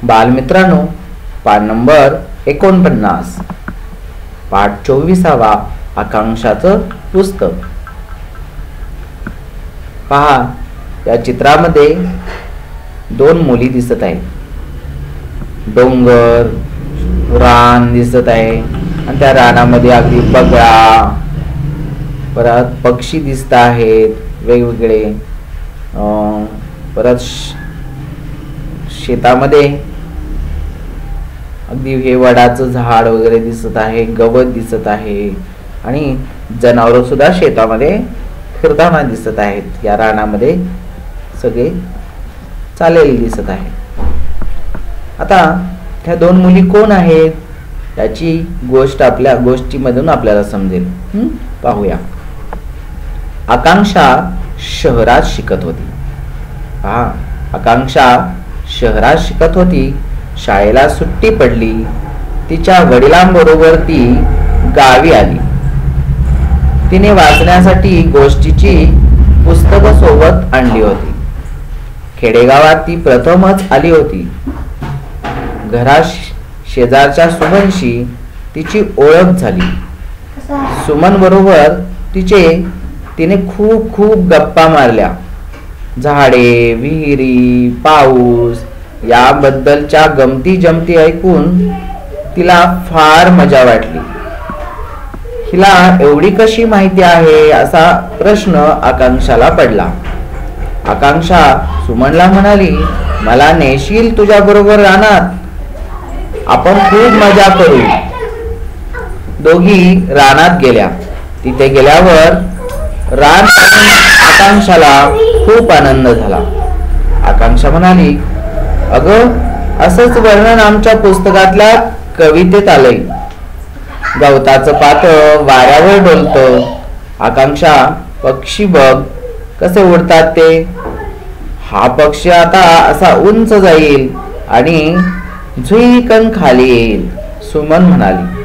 बालमित्रांनो, पाठ नंबर 49, पाठ 24वा, आकांक्षाचं पुस्तक. पहा, या चित्रामध्ये दोन मुली दिसत आहेत. डोंगर, रान दिसत आहे आणि त्या रानामध्ये अगदी बगळा, परत पक्षी दिसत आहेत वेगवेगळे. परत शेतामध्ये अगदी हे वडाचं झाड वगैरे दिसत आहे, गवत दिसत आहे आणि जनावर सुद्धा शेतामध्ये फिरताना दिसत आहेत. या रानामध्ये सगळे चाललेले दिसत आहे. आता त्या दोन मुली कोण आहेत याची गोष्ट आपल्या गोष्टीमधून आपल्याला समजेल. पाहूया. आकांक्षा शहरात शिकत होती. पहा, आकांक्षा शहरात शिकत होती. शाळेला सुट्टी पडली. तिच्या वडिलांबरोबर ती गावी आली. तिने वाचण्यासाठी गोष्टीची पुस्तकं सोबत आणली होती. खेडेगावात ती प्रथमच आली होती. घरात शेजारच्या सुमनशी तिची ओळख झाली. सुमन बरोबर तिने खूप गप्पा मारल्या. झाडे, विहिरी, पाऊस याबद्दलच्या गमती जमती ऐकून तिला फार मजा वाटली. हिला एवढी कशी माहिती आहे असा प्रश्न आकांक्षाला पडला. आकांक्षा सुमनला म्हणाली, मला नेशील तुझ्या बरोबर रानात, आपण खूप मजा करू. दोघी रानात गेल्या. तिथे गेल्यावर रान आकांक्षाला खूप आनंद झाला. आकांक्षा म्हणाली, अगं, असंच वर्णन आमच्या पुस्तकातल्या कवितेत आलंय. गवताचं पातळ वाऱ्यावर डोलतं. आकांक्षा, पक्षी बघ कसे उडतात ते. हा पक्षी आता असा उंच जाईल आणि झुईकन खाली येईल, सुमन म्हणाली.